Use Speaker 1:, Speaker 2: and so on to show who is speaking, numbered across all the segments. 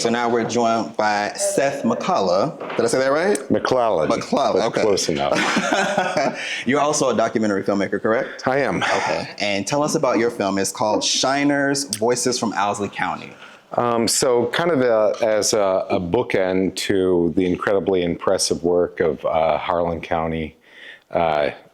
Speaker 1: So now we're joined by Seth McCullough. Did I say that right?
Speaker 2: McClellan.
Speaker 1: McClellan, okay.
Speaker 2: Close enough.
Speaker 1: You're also a documentary filmmaker, correct?
Speaker 2: I am.
Speaker 1: Okay. And tell us about your film. It's called Shiners, Voices from Owsley County.
Speaker 2: So kind of as a bookend to the incredibly impressive work of Harlan County,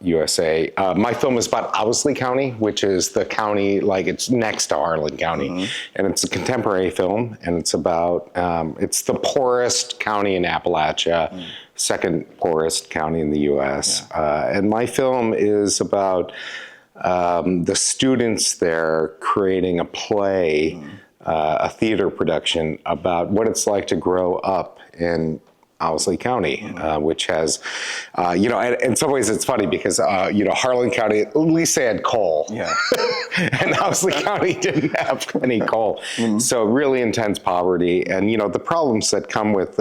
Speaker 2: USA. My film is about Owsley County, which is the county, like it's next to Harlan County. And it's a contemporary film, and it's about, it's the poorest county in Appalachia, second poorest county in the US. And my film is about the students there creating a play, a theater production about what it's like to grow up in Owsley County, which has, in some ways it's funny because, Harlan County, at least they had coal. Yeah. And Owsley County didn't have any coal. So really intense poverty. And, the problems that come with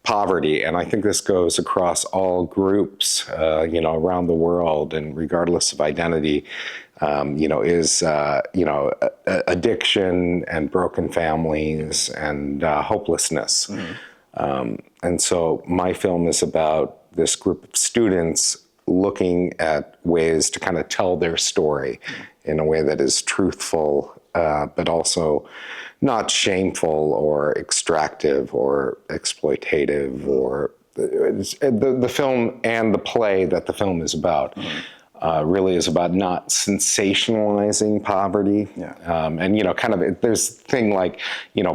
Speaker 2: poverty, and I think this goes across all groups, around the world and regardless of identity, is addiction and broken families and hopelessness. And so my film is about this group of students looking at ways to kind of tell their story in a way that is truthful, but also not shameful or extractive or exploitative, or the film and the play that the film is about. Really is about not sensationalizing poverty. And, there's a thing like,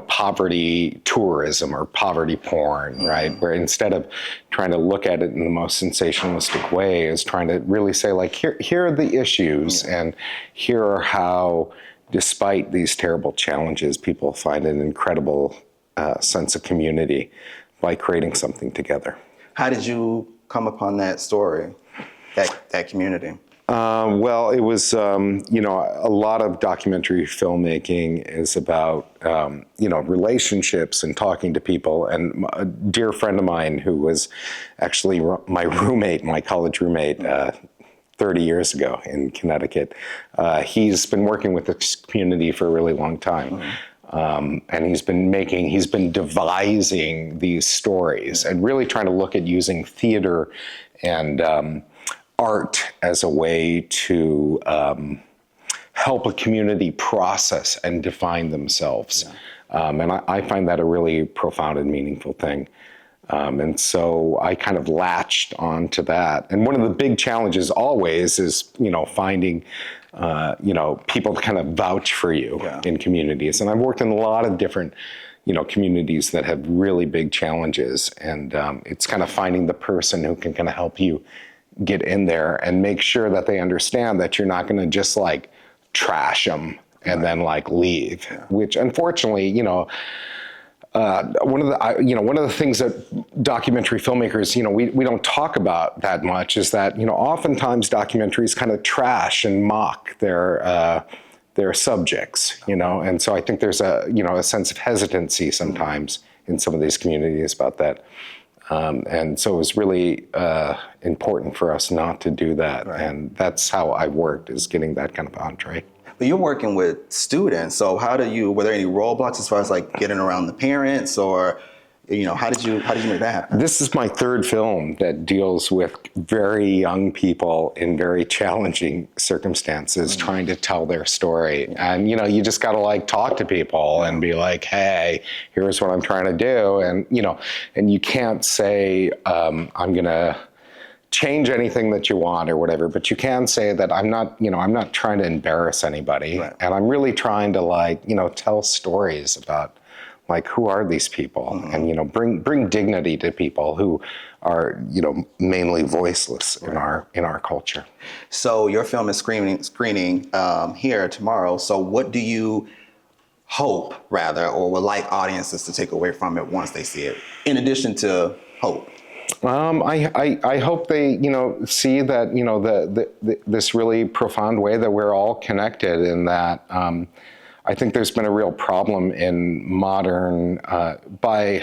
Speaker 2: poverty tourism or poverty porn, right? Where instead of trying to look at it in the most sensationalistic way, is trying to really say, like, here are the issues, and here are how, despite these terrible challenges, people find an incredible sense of community by creating something together.
Speaker 1: How did you come upon that story? That community?
Speaker 2: Well, it was, a lot of documentary filmmaking is about, relationships and talking to people. And a dear friend of mine who was actually my roommate, my college roommate, 30 years ago in Connecticut, he's been working with this community for a really long time. And he's been devising these stories and really trying to look at using theater and art as a way to help a community process and define themselves. And I find that a really profound and meaningful thing. And so I kind of latched onto that. And one of the big challenges always is, finding, people to kind of vouch for you in communities. And I've worked in a lot of different, communities that have really big challenges. And it's kind of finding the person who can kind of help you get in there and make sure that they understand that you're not going to just like trash them and then like leave, which unfortunately, one of the things that documentary filmmakers, we don't talk about that much is that, oftentimes documentaries kind of trash and mock their subjects, and so I think there's a sense of hesitancy sometimes in some of these communities about that. And so it was really important for us not to do that. Right. And that's how I worked, is getting that kind of entree.
Speaker 1: But you're working with students, so were there any roadblocks as far as like getting around the parents, or, how did you make that happen?
Speaker 2: This is my third film that deals with very young people in very challenging circumstances trying to tell their story. And, you just got to like talk to people and be like, hey, here's what I'm trying to do. And, and you can't say, I'm going to change anything that you want or whatever, but you can say that I'm not trying to embarrass anybody. Right. And I'm really trying to tell stories about like, who are these people? And, bring dignity to people who are, mainly voiceless in our culture.
Speaker 1: So your film is screening here tomorrow. So what do you hope, rather, or would like audiences to take away from it once they see it, in addition to hope?
Speaker 2: I hope they, see that, this really profound way that we're all connected, and that, I think there's been a real problem in modern, by,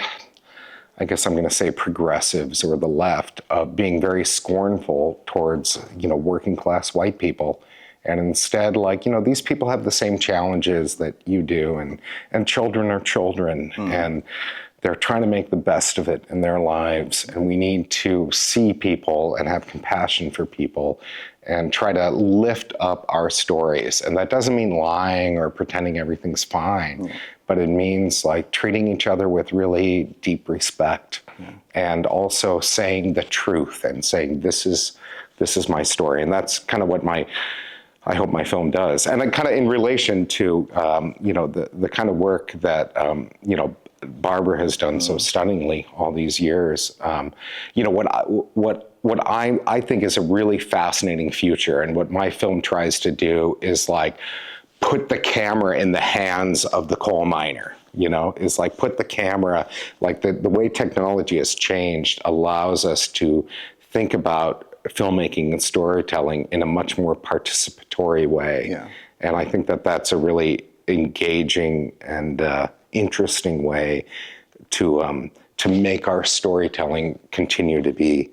Speaker 2: I guess I'm going to say progressives or the left, of being very scornful towards, working class white people And instead, like, these people have the same challenges that you do, and children are children, and they're trying to make the best of it in their lives. And we need to see people and have compassion for people and try to lift up our stories. And that doesn't mean lying or pretending everything's fine, but it means like treating each other with really deep respect, and also saying the truth and saying, this is my story. And that's kind of what I hope my film does. And kind of in relation to, the kind of work that, Barbara has done so stunningly all these years. What I think is a really fascinating future, and what my film tries to do is like put the camera in the hands of the coal miner. Is like put the camera, like the way technology has changed allows us to think about filmmaking and storytelling in a much more participatory way. Yeah. And I think that that's a really engaging and interesting way to make our storytelling continue to be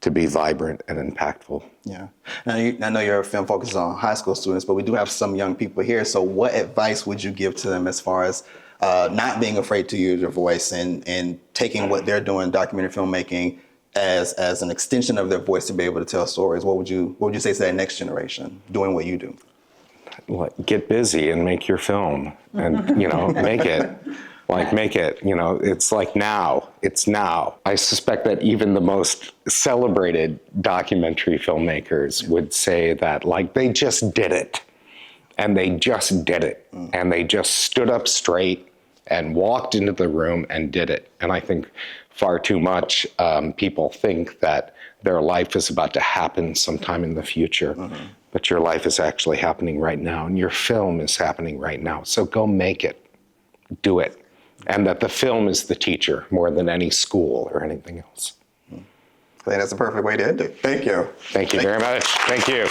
Speaker 2: vibrant and impactful.
Speaker 1: Yeah. Now, I know your film focuses on high school students, but we do have some young people here. So what advice would you give to them as far as not being afraid to use your voice and taking what they're doing, documentary filmmaking, as an extension of their voice to be able to tell stories? What would you say to that next generation doing what you do?
Speaker 2: Get busy and make your film, and make it. It's like now. It's now. I suspect that even the most celebrated documentary filmmakers would say that, like, they just did it. And they just did it. And they just stood up straight and walked into the room and did it. And I think far too much people think that their life is about to happen sometime in the future. But your life is actually happening right now, and your film is happening right now. So go make it. Do it. And that the film is the teacher more than any school or anything else.
Speaker 1: I think that's a perfect way to end it. Thank you.
Speaker 2: Thank you very much. Thank you.